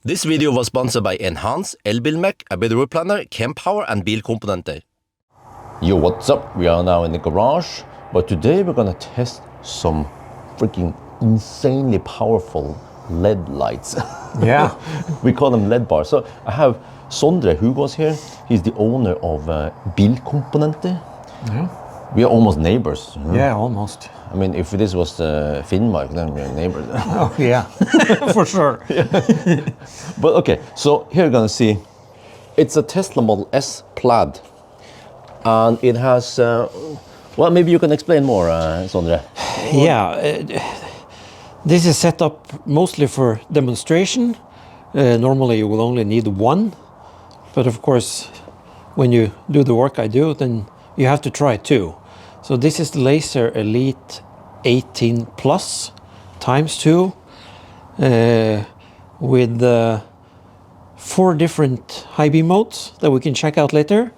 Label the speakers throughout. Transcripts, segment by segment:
Speaker 1: This video was sponsored by Enhance, Elbilmek, ABRP Planner, Kempower and Bilkomponenter. Yo, what's up? We are now in the garage, but today we're gonna test some freaking insanely powerful LED lights.
Speaker 2: Yeah.
Speaker 1: We call them LED bars. So I have Sondre Hugås here. He's the owner of Bilkomponenter.
Speaker 2: Yeah.
Speaker 1: We are almost neighbors. You know?
Speaker 2: Yeah, almost.
Speaker 1: I mean, if this was Finnmark, then we're neighbors.
Speaker 2: Oh, yeah, for sure.
Speaker 1: But okay, so here you're gonna see, it's a Tesla Model S Plaid. And it has, well, maybe you can explain more, Sondre.
Speaker 2: Yeah, this is set up mostly for demonstration. Normally you will only need one, but of course, when you do the work I do, then you have to try two. So this is the Laser Elite 18 Plus ×2 with 4 different high beam modes that we can check out later.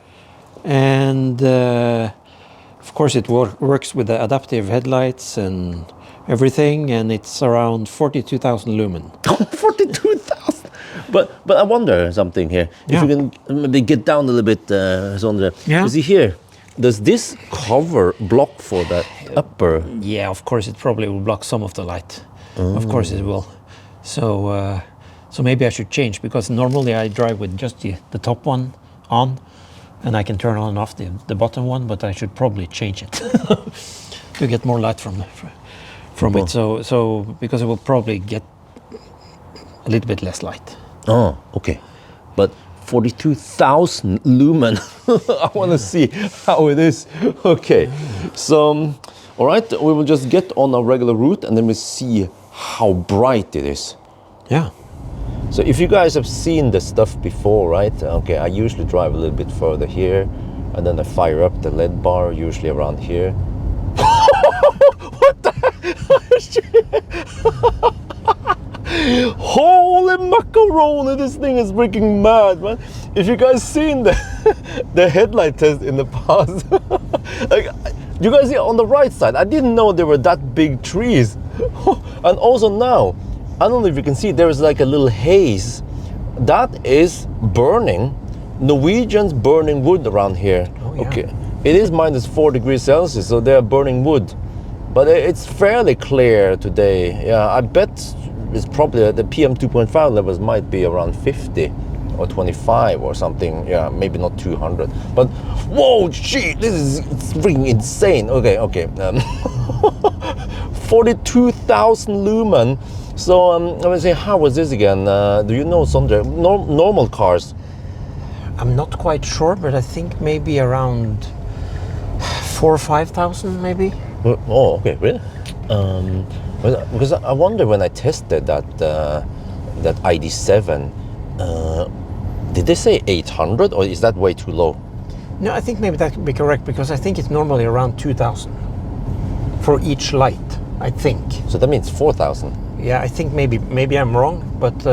Speaker 2: And of course it works with the adaptive headlights and everything, and it's around 42,000 lumen.
Speaker 1: 42,000! But I wonder something here.
Speaker 2: Yeah.
Speaker 1: If you can maybe get down a little bit, Sondre.
Speaker 2: Yeah.
Speaker 1: You see here, does this cover block for the upper?
Speaker 2: Yeah, of course it probably will block some of the light. Of course it will. So so maybe I should change, because normally I drive with just the top one on, and I can turn on and off the bottom one, but I should probably change it to get more light from it. So because it will probably get a little bit less light.
Speaker 1: Oh, okay. But 42,000 lumen. I want to see how it is. Okay. So, all right, we will just get on a regular route and then we see how bright it is.
Speaker 2: Yeah.
Speaker 1: So if you guys have seen this stuff before, right? Okay, I usually drive a little bit further here and then I fire up the LED bar, usually around here. What the? Holy macaroni, this thing is freaking mad, man. If you guys seen the headlight test in the past, like, you guys see on the right side, I didn't know there were that big trees. And also now, I don't know if you can see, there is like a little haze. That is burning, Norwegians burning wood around here.
Speaker 2: Oh, yeah.
Speaker 1: Okay, it is -4°C, so they're burning wood. But it's fairly clear today. Yeah, I bet it's probably the PM 2.5 levels might be around 50 or 25 or something. Yeah, maybe not 200. But whoa, shit, it's freaking insane. Okay. 42,000 lumen. So let me say, how was this again? Do you know, Sondre? Normal cars?
Speaker 2: I'm not quite sure, but I think maybe around 4,000 or 5,000 maybe.
Speaker 1: Oh, okay, really? Because I wonder when I tested that ID7, did they say 800 or is that way too low?
Speaker 2: No, I think maybe that could be correct, because I think it's normally around 2,000 for each light, I think.
Speaker 1: So that means 4,000.
Speaker 2: Yeah, I think maybe I'm wrong, but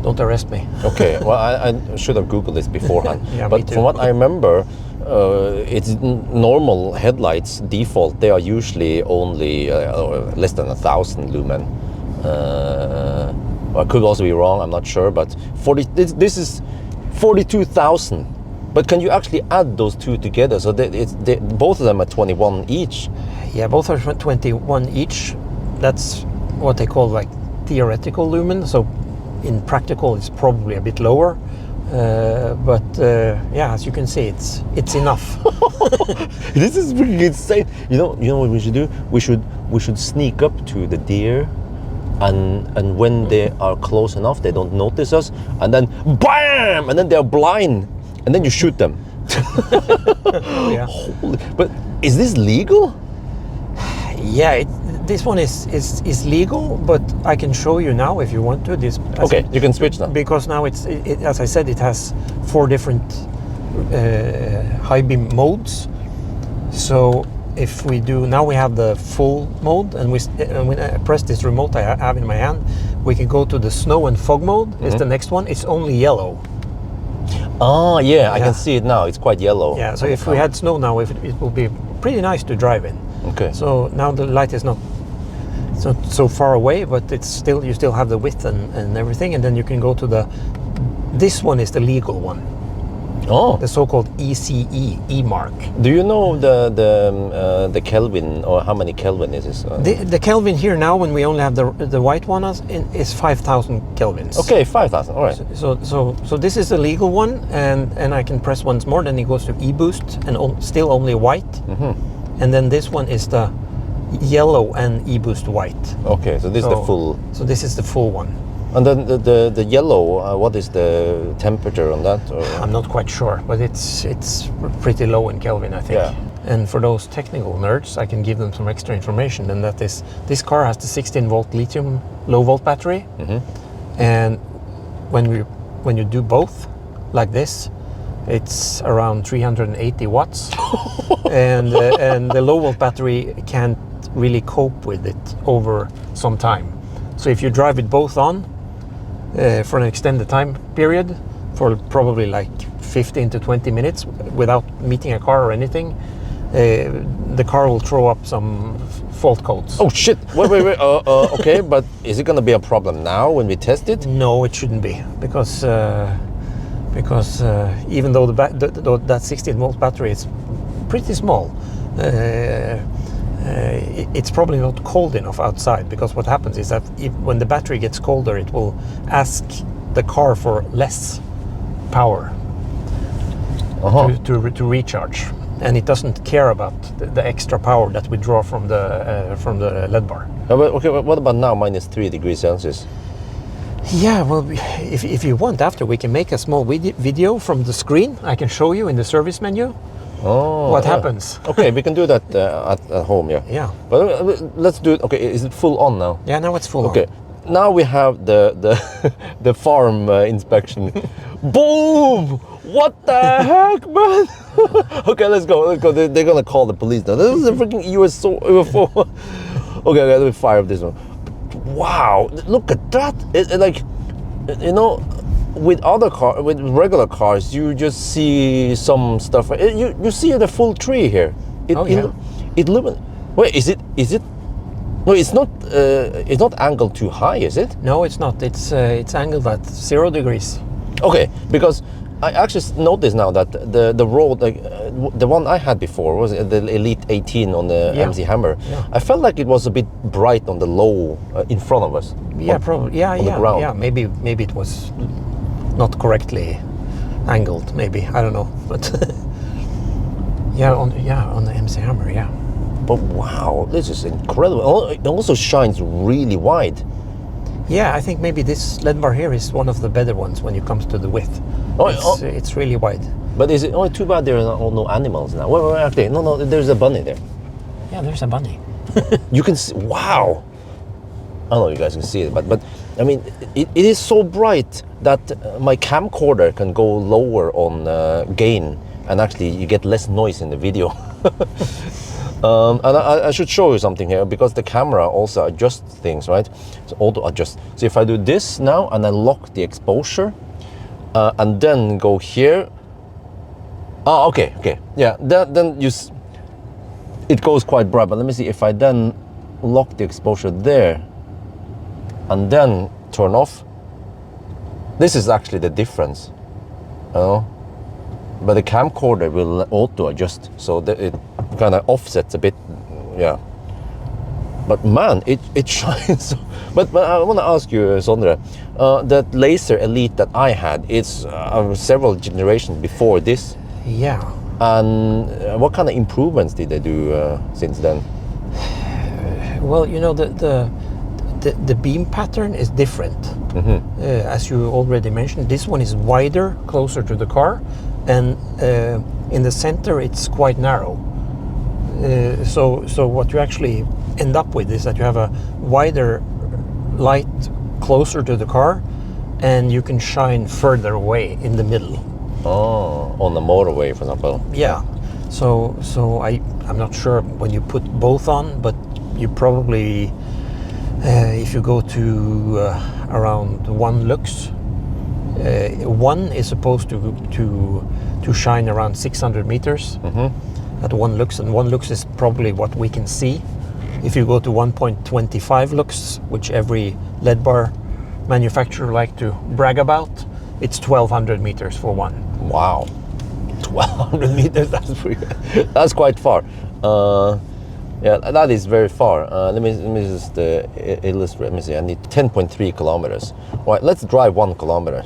Speaker 2: don't arrest me.
Speaker 1: Okay, well, I should have Googled this beforehand.
Speaker 2: Yeah,
Speaker 1: but
Speaker 2: me too.
Speaker 1: from what I remember, it's normal headlights default. They are usually only less than 1,000 lumen. I could also be wrong. I'm not sure, but this is 42,000. But can you actually add those two together? So both of them are 21 each.
Speaker 2: Yeah, both are 21 each. That's what they call like theoretical lumen. So in practical, it's probably a bit lower. But yeah, as you can see, it's enough.
Speaker 1: This is really insane. You know what we should do? We should sneak up to the deer, and when they are close enough, they don't notice us, and then bam, and then they are blind, and then you shoot them.
Speaker 2: Yeah.
Speaker 1: Holy, but is this legal?
Speaker 2: Yeah, this one is legal, but I can show you now if you want to.
Speaker 1: Okay, you can switch now.
Speaker 2: Because now as I said, it has 4 different high beam modes. So if we do, now we have the full mode, and when I press this remote I have in my hand, we can go to the snow and fog mode. It's the next one. It's only yellow.
Speaker 1: Oh yeah, I can see it now. It's quite yellow.
Speaker 2: Yeah, so if we had snow now, it will be pretty nice to drive in.
Speaker 1: Okay.
Speaker 2: So now the light is not so far away, but it's still, you still have the width and everything, and then you can go to this one is the legal one.
Speaker 1: Oh,
Speaker 2: The so-called ECE, E-mark.
Speaker 1: do you know the Kelvin, or how many Kelvin is this?
Speaker 2: The Kelvin here now, when we only have the white one, is 5,000 kelvins.
Speaker 1: Okay, 5,000. All right.
Speaker 2: So this is the legal one, and I can press once more, then it goes to e-boost, and still only white. And then this one is the yellow and e-boost white.
Speaker 1: Okay, so this is the full.
Speaker 2: So this is the full one.
Speaker 1: And then the yellow, what is the temperature on that? Or?
Speaker 2: I'm not quite sure, but it's pretty low in Kelvin, I think.
Speaker 1: Yeah.
Speaker 2: And for those technical nerds, I can give them some extra information, and that is, this car has the 16-volt lithium low-volt battery, and when you do both, like this, it's around 380 watts, and the low-volt battery can't really cope with it over some time. So if you drive it both on for an extended time period, for probably like 15 to 20 minutes without meeting a car or anything, the car will throw up some fault codes.
Speaker 1: Oh shit! Wait. Okay, but is it gonna be a problem now when we test it?
Speaker 2: No, it shouldn't be, because even though that 16-volt battery is pretty small, it's probably not cold enough outside, because what happens is that when the battery gets colder, it will ask the car for less power to recharge, and it doesn't care about the extra power that we draw from the LED bar.
Speaker 1: Okay, what about now, -3 degrees Celsius?
Speaker 2: Yeah, well, if you want, after we can make a small video from the screen. I can show you in the service menu.
Speaker 1: Oh,
Speaker 2: what happens?
Speaker 1: Okay, we can do that at home, yeah.
Speaker 2: Yeah.
Speaker 1: But let's do it. Okay, is it full on now?
Speaker 2: Yeah, now it's full on.
Speaker 1: Okay, now we have the farm inspection. Boom! What the heck, man? Okay, let's go. They're gonna call the police now. This is a freaking UFO. Okay, let me fire up this one. Wow! Look at that. It like, you know, with regular cars, you just see some stuff. You see the full tree here. It lumens. Wait, is it? No, it's not. It's not angled too high, is it?
Speaker 2: No, it's not. It's angled at 0 degrees.
Speaker 1: Okay, because I actually noticed now that the road, like the one I had before, was the Elite 18 on the MC Hammer.
Speaker 2: Yeah.
Speaker 1: I felt like it was a bit bright on the low in front of us.
Speaker 2: Yeah, probably. Yeah,
Speaker 1: the ground.
Speaker 2: Yeah. Maybe it was not correctly angled. Maybe, I don't know, but on the MC Hammer, yeah.
Speaker 1: But wow, this is incredible. It also shines really wide.
Speaker 2: Yeah, I think maybe this LED bar here is one of the better ones when it comes to the width. It's really wide.
Speaker 1: But is it? Oh, too bad there are no animals now. Where are they? No, there's a bunny there.
Speaker 2: Yeah, there's a bunny.
Speaker 1: You can see. Wow. I don't know if you guys can see it, but I mean, it is so bright that my camcorder can go lower on gain, and actually you get less noise in the video. And I should show you something here, because the camera also adjusts things, right? So auto adjust. So if I do this now and I lock the exposure, and then go here. Oh, okay, yeah. Then it goes quite bright. But let me see if I then lock the exposure there, and then turn off. This is actually the difference, you know? But the camcorder will auto adjust, so that it kind of offsets a bit, yeah. But man, it shines. But I want to ask you, Sondre, that Laser Elite that I had, it's several generations before this.
Speaker 2: Yeah.
Speaker 1: And what kind of improvements did they do since then?
Speaker 2: Well, you know, the beam pattern is different. As you already mentioned, this one is wider, closer to the car, and in the center it's quite narrow. So what you actually end up with is that you have a wider light closer to the car, and you can shine further away in the middle.
Speaker 1: Oh, on the motorway, for example.
Speaker 2: Yeah. So I'm not sure when you put both on, but you probably, if you go to around 1 lux, 1 is supposed to shine around 600 meters at 1 lux, and 1 lux is probably what we can see If you go to 1.25 lux, which every LED bar manufacturer like to brag about, it's 1200 meters for one.
Speaker 1: Wow, 1200 meters. That's quite far. Yeah, that is very far. Let me just illustrate. Let me see. I need 10.3 kilometers. Right, let's drive 1 kilometer,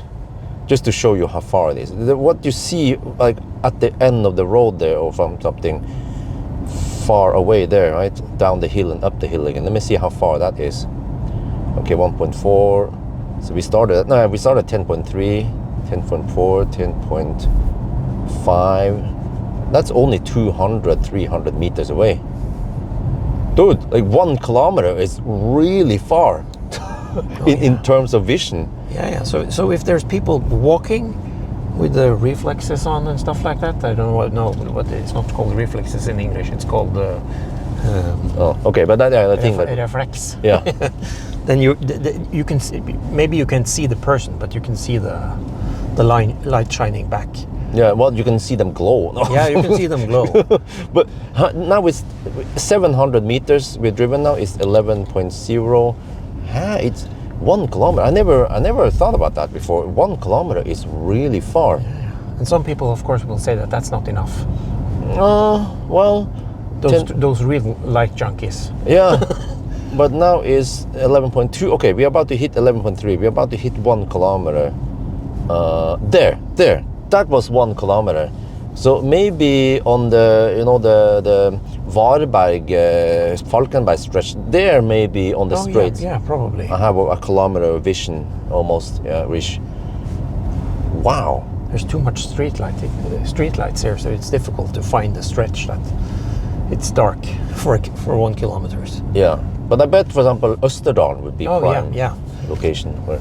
Speaker 1: just to show you how far it is. What you see, like at the end of the road there, or from something far away there, right, down the hill and up the hill again. Let me see how far that is. Okay, 1.4. So we started 10.3, 10.4, 10.5. That's only 200, 300 meters away. Dude, like 1 kilometer is really far in terms of vision.
Speaker 2: Yeah. So if there's people walking with the reflexes on and stuff like that, I don't know what it's not called reflexes in English. It's called
Speaker 1: okay, but that, I think that
Speaker 2: reflex.
Speaker 1: Yeah.
Speaker 2: Then you can see, maybe you can see the person, but you can see the light shining back.
Speaker 1: Yeah, well, you can see them glow.
Speaker 2: Yeah, you can see them glow.
Speaker 1: But now it's 700 meters we've driven now. It's 11.0. It's 1 kilometer. I never thought about that before. 1 kilometer is really far.
Speaker 2: Yeah. And some people, of course, will say that that's not enough.
Speaker 1: Well,
Speaker 2: those real light junkies.
Speaker 1: Yeah. But now is 11.2. Okay, we're about to hit 11.3. We're about to hit 1 kilometer. There. That was 1 kilometer. So maybe on the the Varberg Falkenberg stretch there, maybe on the straight.
Speaker 2: Yeah, probably.
Speaker 1: I have a kilometer of vision almost. Yeah, Rish. Wow.
Speaker 2: There's too much street lights here, so it's difficult to find the stretch that it's dark for 1 kilometer.
Speaker 1: Yeah, but I bet, for example, Østerdalen would be prime location. Where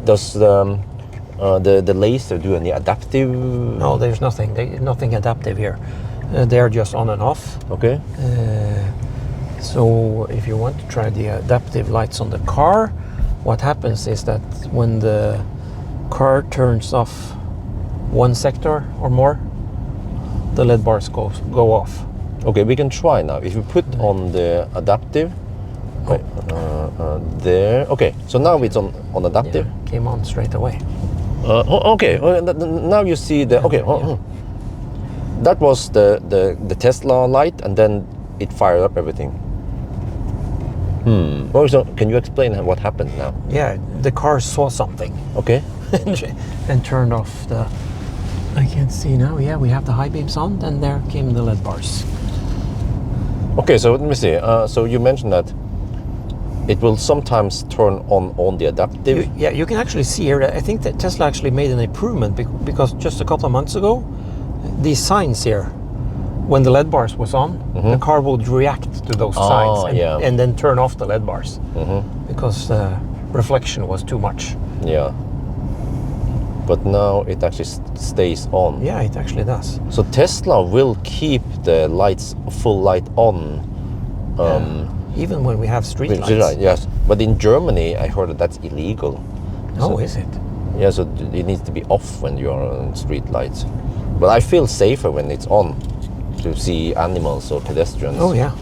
Speaker 1: does the laser do any adaptive?
Speaker 2: No, there's nothing. Nothing adaptive here. They're just on and off.
Speaker 1: Okay.
Speaker 2: So if you want to try the adaptive lights on the car, what happens is that when the car turns off one sector or more, the LED bars go off.
Speaker 1: Okay, we can try now. If you put on the adaptive, there. Okay, so now it's on adaptive.
Speaker 2: Yeah, came on straight away.
Speaker 1: Okay, now you see the. Okay, that was the Tesla light, and then it fired up everything. So can you explain what happened now?
Speaker 2: Yeah, the car saw something.
Speaker 1: Okay.
Speaker 2: and turned off the. I can see now. Yeah, we have the high beams on, and there came the LED bars.
Speaker 1: Okay, so let me see. So you mentioned that it will sometimes turn on the adaptive.
Speaker 2: You can actually see here. I think that Tesla actually made an improvement because just a couple of months ago, these signs here, when the LED bars was on, the car would react to those signs and then turn off the LED bars because the reflection was too much.
Speaker 1: Yeah. But now it actually stays on.
Speaker 2: Yeah, it actually does.
Speaker 1: So Tesla will keep the lights, full light on.
Speaker 2: Even when we have street lights.
Speaker 1: Yes, but in Germany, I heard that that's illegal.
Speaker 2: Oh, is it?
Speaker 1: Yeah, so it needs to be off when you are on street lights. But I feel safer when it's on to see animals or pedestrians.
Speaker 2: Oh yeah,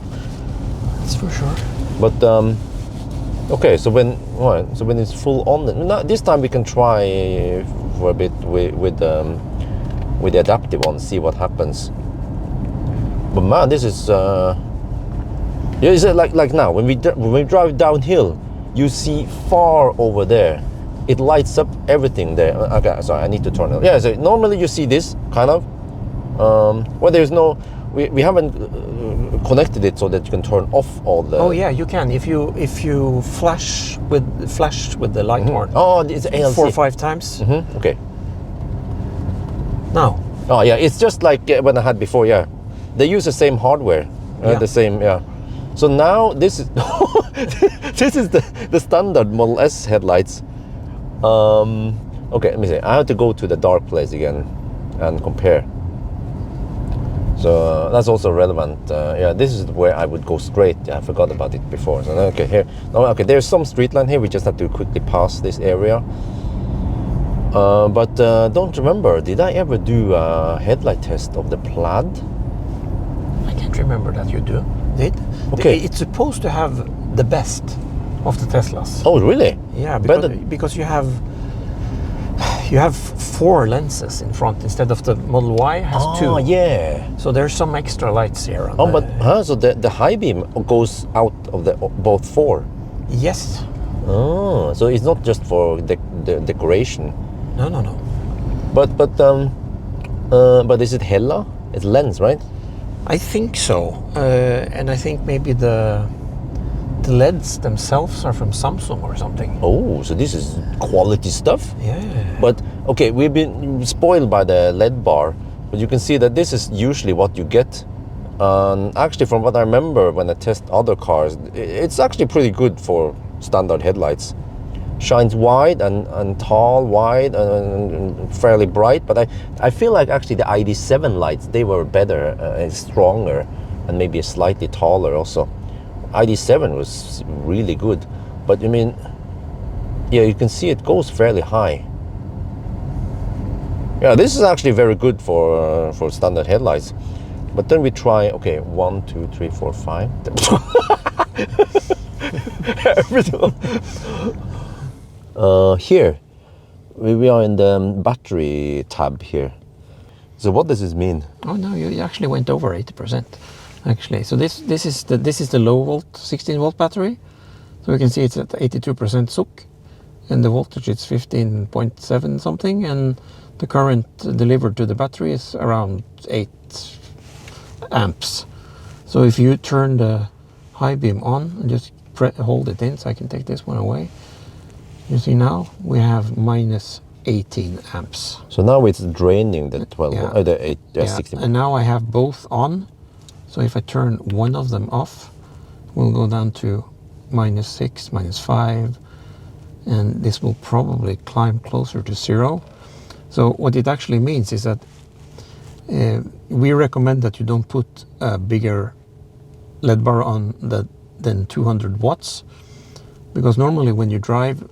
Speaker 2: that's for sure.
Speaker 1: But okay, so when it's full on, this time we can try for a bit with the adaptive one, see what happens. But man, this is is it like now when we drive downhill, you see far over there, it lights up everything there. Okay, sorry, I need to turn it. Yeah, so normally you see this kind of. Well, there's no. We haven't connected it so that you can turn off all the.
Speaker 2: Oh yeah, you can if you flash with the light horn.
Speaker 1: Oh, it's ALC.
Speaker 2: 4 or 5 times.
Speaker 1: Okay.
Speaker 2: Now.
Speaker 1: Oh yeah, it's just like when I had before. Yeah, they use the same hardware, the same. Yeah. So now this is this is the standard Model S headlights. Okay, let me see. I have to go to the dark place again and compare. So that's also relevant. Yeah, this is where I would go straight. Yeah, I forgot about it before. So okay, here. Okay, there's some street line here. We just have to quickly pass this area. But don't remember, did I ever do a headlight test of the Plaid?
Speaker 2: I can't remember that you do.
Speaker 1: Okay.
Speaker 2: It's supposed to have the best of the Teslas.
Speaker 1: Oh, really?
Speaker 2: Yeah,
Speaker 1: Better.
Speaker 2: because you have 4 lenses in front instead of the Model Y has 2.
Speaker 1: Oh, yeah.
Speaker 2: So there's some extra lights here. On
Speaker 1: So the high beam goes out of the both 4.
Speaker 2: Yes.
Speaker 1: Oh, so it's not just for the decoration.
Speaker 2: No.
Speaker 1: But is it Hella? It's lens, right?
Speaker 2: I think so, and I think maybe the LEDs themselves are from Samsung or something.
Speaker 1: Oh, so this is quality stuff.
Speaker 2: Yeah.
Speaker 1: But okay, we've been spoiled by the LED bar, but you can see that this is usually what you get. Actually, from what I remember when I test other cars, it's actually pretty good for standard headlights. Shines wide and tall, wide and fairly bright. But I feel like actually the ID7 lights, they were better and stronger and maybe slightly taller also. ID7 was really good, but I mean, yeah, you can see it goes fairly high. Yeah, this is actually very good for standard headlights. But then we try, okay, 1, 2, 3, 4, 5. Here, we are in the battery tab here. So what does this mean?
Speaker 2: Oh no, you actually went over 80%. Actually, so this is the low volt 16 volt battery. So we can see it's at 82% SUK, and the voltage is 15.7 something, and the current delivered to the battery is around 8 amps. So if you turn the high beam on and just hold it in, so I can take this one away. You see now we have minus 18 amps.
Speaker 1: So now it's draining the 12,
Speaker 2: Yeah.
Speaker 1: the 8,
Speaker 2: Yeah.
Speaker 1: 16.
Speaker 2: And now I have both on. So if I turn one of them off, we'll go down to -6, -5, and this will probably climb closer to 0. So what it actually means is that we recommend that you don't put a bigger LED bar on than 200 watts, because normally when you drive,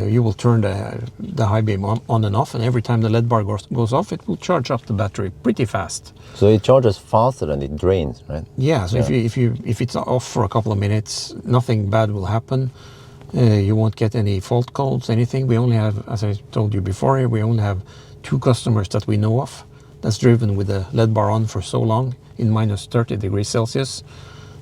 Speaker 2: you will turn the high beam on and off, and every time the LED bar goes off, it will charge up the battery pretty fast.
Speaker 1: So it charges faster than it drains, right?
Speaker 2: Yeah. So if it's off for a couple of minutes, nothing bad will happen. You won't get any fault codes, anything. We only have, as I told you before, we only have 2 customers that we know of that's driven with the LED bar on for so long in -30 degrees Celsius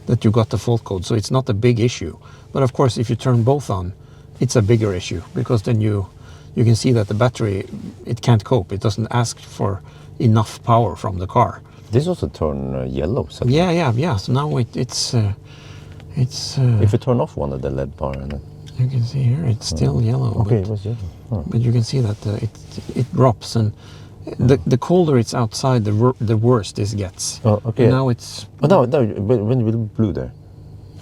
Speaker 2: that you got the fault code. So it's not a big issue. But of course, if you turn both on, it's a bigger issue, because then you can see that the battery, it can't cope. It doesn't ask for enough power from the car.
Speaker 1: This also turn yellow. So
Speaker 2: Yeah. So now it's
Speaker 1: if you turn off one of the LED bar, and
Speaker 2: you can see here it's still yellow.
Speaker 1: okay,
Speaker 2: but,
Speaker 1: it was yellow. Huh.
Speaker 2: but you can see that it drops, and the colder it's outside, the worse this gets.
Speaker 1: Oh, okay.
Speaker 2: And now it's
Speaker 1: No, when will blue there?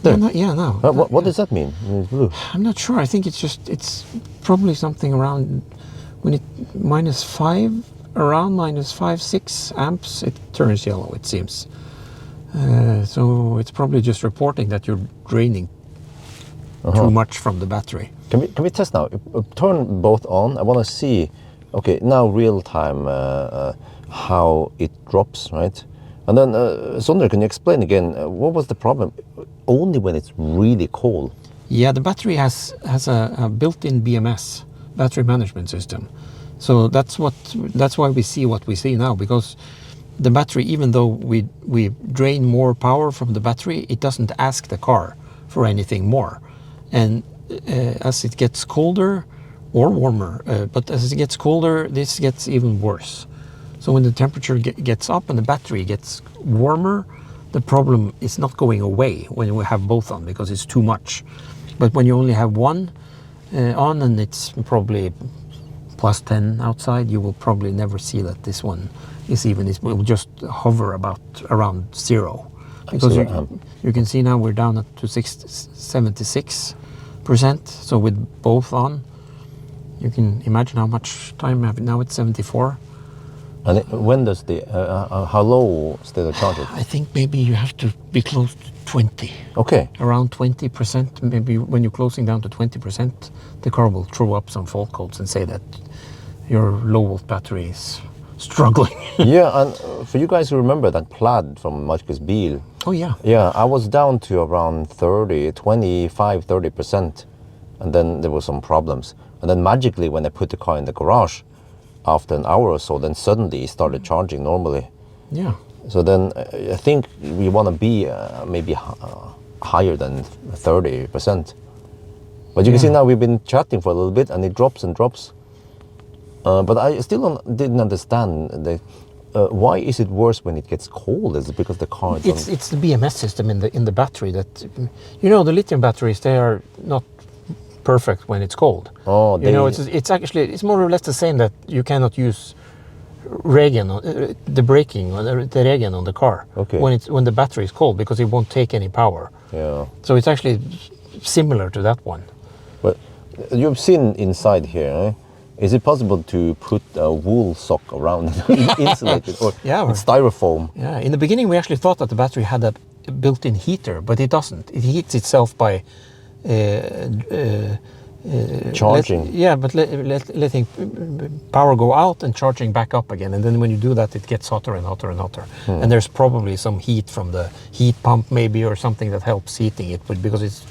Speaker 2: no.
Speaker 1: What does that mean? It's blue.
Speaker 2: I'm not sure. I think it's probably something around when it -5, around -5, 6 amps, it turns yellow, it seems. So it's probably just reporting that you're draining too much from the battery.
Speaker 1: Can we test now? Turn both on. I want to see. Okay, now real time how it drops, right? And then, Sondre, can you explain again what was the problem? Only when it's really cold.
Speaker 2: Yeah, the battery has a built-in BMS, battery management system. So that's why we see what we see now, because the battery, even though we drain more power from the battery, it doesn't ask the car for anything more. And as it gets colder or warmer, but as it gets colder, this gets even worse. So when the temperature gets up and the battery gets warmer, the problem is not going away when you have both on, because it's too much. But when you only have one on and it's probably +10 outside, you will probably never see that this one is even. It will just hover around 0. Because you can see now we're down at to 76%. So with both on, you can imagine how much time we have. Now it's 74.
Speaker 1: And when does how low still the charge?
Speaker 2: I think maybe you have to be close to 20.
Speaker 1: Okay.
Speaker 2: Around 20%. Maybe when you're closing down to 20%, the car will throw up some fault codes and say that your low volt battery is struggling.
Speaker 1: Yeah, and for you guys who remember that Plaid from Marcus Bil,
Speaker 2: Oh yeah.
Speaker 1: Yeah, I was down to around 25-30%, and then there were some problems. And then magically, when I put the car in the garage, after an hour or so, then suddenly it started charging normally.
Speaker 2: Yeah.
Speaker 1: So then I think we want to be maybe higher than 30%. But you can see now we've been chatting for a little bit, and it drops and drops. But I still didn't understand why is it worse when it gets cold? Is it because the car is
Speaker 2: It's the BMS system in the battery that, you know, the lithium batteries, they are not perfect when it's cold.
Speaker 1: Oh,
Speaker 2: you know, it's actually, it's more or less the same that you cannot use regen, the braking or the regen on the car when the battery is cold, because it won't take any power.
Speaker 1: Yeah.
Speaker 2: So it's actually similar to that one.
Speaker 1: But you've seen inside here, eh? Is it possible to put a wool sock around it, insulate it, or styrofoam?
Speaker 2: Yeah, in the beginning we actually thought that the battery had a built-in heater, but it doesn't. It heats itself by
Speaker 1: charging.
Speaker 2: Letting power go out and charging back up again. And then when you do that, it gets hotter and hotter and hotter. And there's probably some heat from the heat pump maybe, or something that helps heating it, but because it's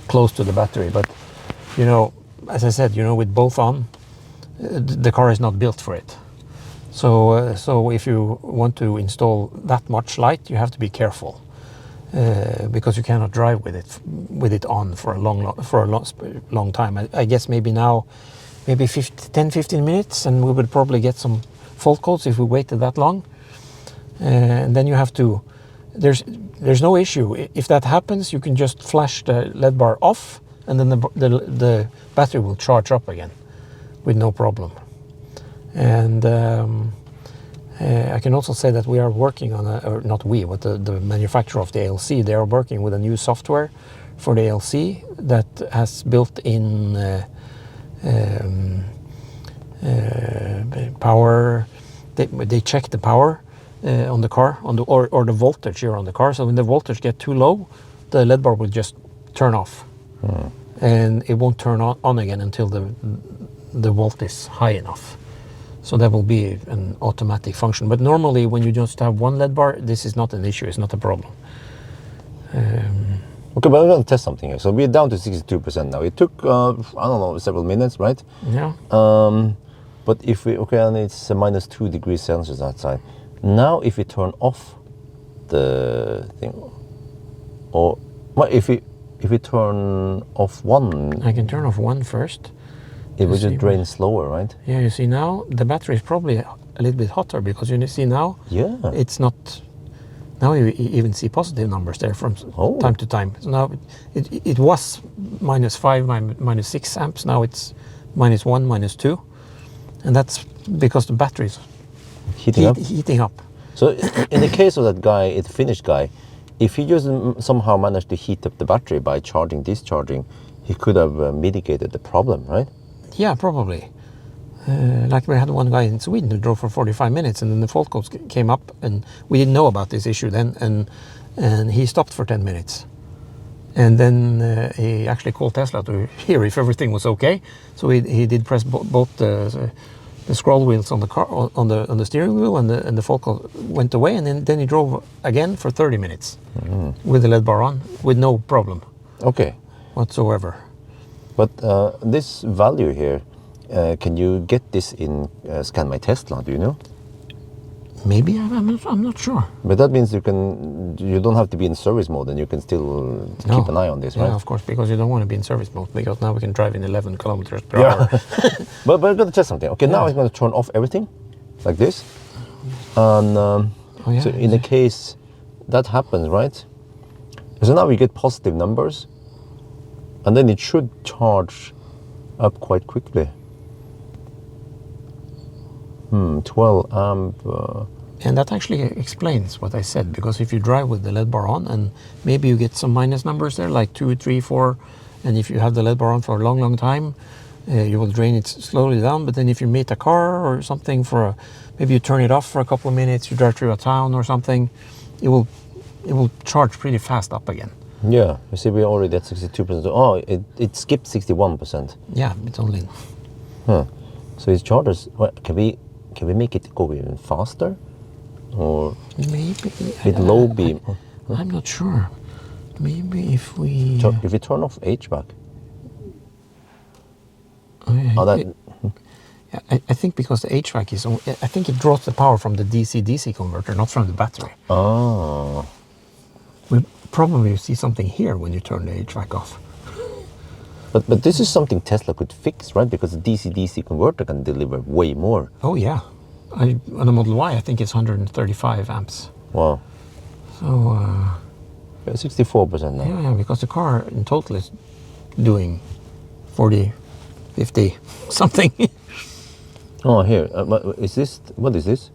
Speaker 2: close to the battery. But, you know, as I said, you know, with both on, the car is not built for it. So if you want to install that much light, you have to be careful, because you cannot drive with it on for a long time. I guess maybe now, maybe 10-15 minutes, and we would probably get some fault codes if we waited that long. And then you have to. There's no issue if that happens. You can just flash the LED bar off, and then the battery will charge up again with no problem. And I can also say that we are working on not we, but the manufacturer of the ALC, they are working with a new software for the ALC that has built-in power. They check the power on the car, or the voltage here on the car. So when the voltage get too low, the LED bar will just turn off, and it won't turn on again until the volt is high enough. So that will be an automatic function. But normally when you just have one LED bar, this is not an issue, it's not a problem.
Speaker 1: Okay, but I'm going to test something here. So we're down to 62% now. It took, I don't know, several minutes, right?
Speaker 2: Yeah.
Speaker 1: But if we, and it's minus 2 degrees Celsius outside. Now if we turn off the thing, or well, if we turn off one.
Speaker 2: I can turn off one first.
Speaker 1: It will just drain slower, right?
Speaker 2: Yeah, you see now the battery is probably a little bit hotter, because you see now it's not. Now you even see positive numbers there from time to time. So now it was -5, -6 amps. Now it's -1, -2, and that's because the battery is heating up.
Speaker 1: So in the case of that guy, the Finnish guy, if he just somehow managed to heat up the battery by charging, discharging, he could have mitigated the problem, right?
Speaker 2: Yeah, probably. Like we had one guy in Sweden who drove for 45 minutes, and then the fault codes came up, and we didn't know about this issue then, and he stopped for 10 minutes. And then he actually called Tesla to hear if everything was okay. So he did press both the scroll wheels on the car, on the steering wheel, and the fault code went away, and then he drove again for 30 minutes with the LED bar on, with no problem whatsoever.
Speaker 1: But this value here, can you get this in ScanMyTesla? Do you know?
Speaker 2: Maybe, I'm not sure.
Speaker 1: But that means you don't have to be in service mode, and you can still keep an eye on this, right?
Speaker 2: Yeah, of course, because you don't want to be in service mode, because now we can drive in 11 kilometers per hour.
Speaker 1: But I'm going to test something. Okay, now I'm going to turn off everything, like this. And so in the case that happens, right? So now we get positive numbers, and then it should charge up quite quickly. 12 amp.
Speaker 2: And that actually explains what I said, because if you drive with the LED bar on, and maybe you get some minus numbers there, like 2, 3, 4, and if you have the LED bar on for a long time, you will drain it slowly down. But then if you meet a car or something maybe you turn it off for a couple of minutes, you drive through a town or something, it will charge pretty fast up again.
Speaker 1: Yeah, you see, we're already at 62%. Oh, it skipped 61%.
Speaker 2: Yeah, it's only.
Speaker 1: So it charges. Can we make it go even faster, or
Speaker 2: maybe
Speaker 1: with low beam?
Speaker 2: I'm not sure. Maybe if we...
Speaker 1: If we turn off HVAC.
Speaker 2: I think because the HVAC is... I think it draws the power from the DC-DC converter, not from the battery.
Speaker 1: Oh.
Speaker 2: We'll probably see something here when you turn the HVAC off.
Speaker 1: But this is something Tesla could fix, right? Because the DC-DC converter can deliver way more.
Speaker 2: Oh, yeah. On a Model Y, I think it's 135 amps.
Speaker 1: Wow.
Speaker 2: So...
Speaker 1: 64% now.
Speaker 2: Yeah, because the car in total is doing 40, 50, something.
Speaker 1: Oh, here. Is this... What is this?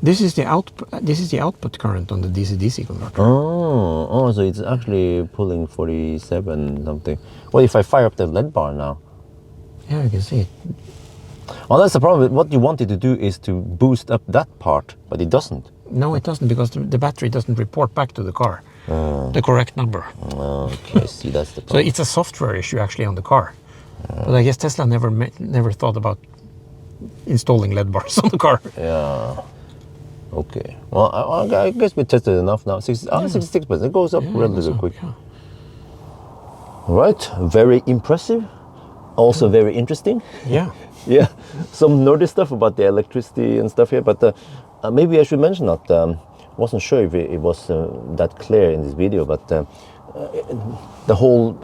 Speaker 2: This is the output current on the DC-DC converter.
Speaker 1: Oh, so it's actually pulling 47 something. Well, if I fire up the LED bar now.
Speaker 2: Yeah, you can see it.
Speaker 1: Well, that's the problem. What you wanted to do is to boost up that part, but it doesn't.
Speaker 2: No, it doesn't, because the battery doesn't report back to the car the correct number.
Speaker 1: Okay, see, that's the
Speaker 2: So
Speaker 1: problem.
Speaker 2: it's a software issue actually on the car. But I guess Tesla never thought about installing LED bars on the car.
Speaker 1: Yeah. Okay. Well, I guess we tested enough now. 66%. It goes up relatively quick.
Speaker 2: Yeah.
Speaker 1: Right. Very impressive. Also very interesting.
Speaker 2: Yeah.
Speaker 1: Yeah. Some nerdy stuff about the electricity and stuff here. But maybe I should mention that. Wasn't sure if it was that clear in this video, but the whole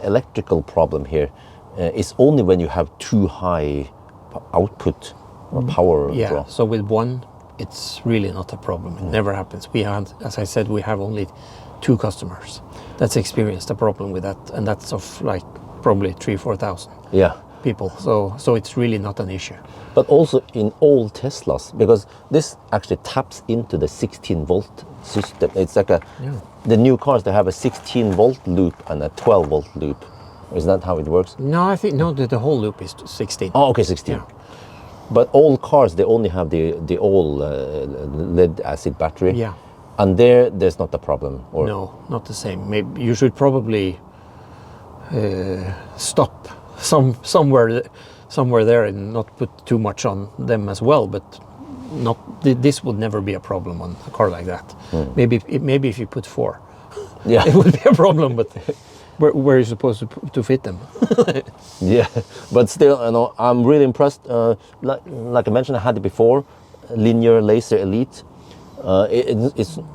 Speaker 1: electrical problem here is only when you have too high output or power
Speaker 2: Yeah.
Speaker 1: draw.
Speaker 2: So with one, it's really not a problem. It never happens. We had, as I said, we have only 2 customers that's experienced a problem with that, and that's of like probably 3,000-4,000
Speaker 1: Yeah.
Speaker 2: people. So it's really not an issue.
Speaker 1: But also in all Teslas, because this actually taps into the 16-volt system. It's like the new cars, they have a 16-volt loop and a 12-volt loop. Is that how it works?
Speaker 2: No, I think the whole loop is 16.
Speaker 1: Oh, okay, 16.
Speaker 2: Yeah.
Speaker 1: But all cars, they only have the old lead acid battery.
Speaker 2: Yeah.
Speaker 1: And there's not a problem. Or
Speaker 2: No, not the same. Maybe you should probably stop somewhere there and not put too much on them as well. But this would never be a problem on a car like that. Maybe if you put 4,
Speaker 1: yeah,
Speaker 2: it would be a problem. But where are you supposed to fit them?
Speaker 1: Yeah, but still, I'm really impressed. Like I mentioned, I had it before, linear laser elite.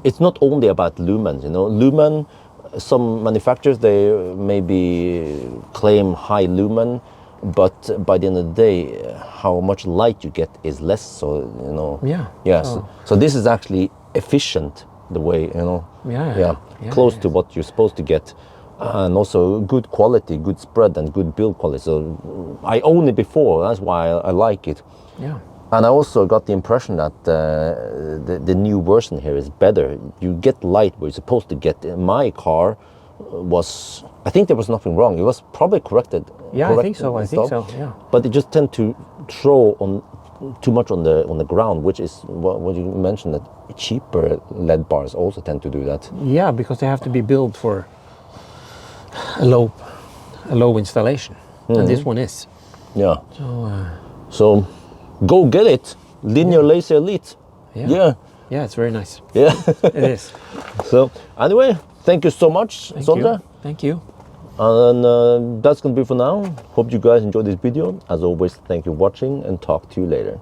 Speaker 1: It's not only about lumens. Lumen. Some manufacturers, they maybe claim high lumen, but by the end of the day, how much light you get is less. So
Speaker 2: Yeah.
Speaker 1: Yes.
Speaker 2: Oh.
Speaker 1: So this is actually efficient. The way close to what you're supposed to get. And also good quality, good spread, and good build quality. So I owned it before. That's why I like it.
Speaker 2: Yeah.
Speaker 1: And I also got the impression that the new version here is better. You get light where you're supposed to get. My car was, I think there was nothing wrong. It was probably corrected.
Speaker 2: Yeah, I think so. Yeah.
Speaker 1: But it just tend to throw on too much on the ground, which is what you mentioned, that cheaper LED bars also tend to do that.
Speaker 2: Yeah, because they have to be built for a low installation, and this one is.
Speaker 1: Yeah.
Speaker 2: So
Speaker 1: go get it, linear laser elite. Yeah.
Speaker 2: Yeah, it's very nice.
Speaker 1: Yeah.
Speaker 2: It is.
Speaker 1: So anyway, thank you so much, Sondre.
Speaker 2: Thank you.
Speaker 1: And that's gonna be for now. Hope you guys enjoyed this video. As always, thank you for watching, and talk to you later.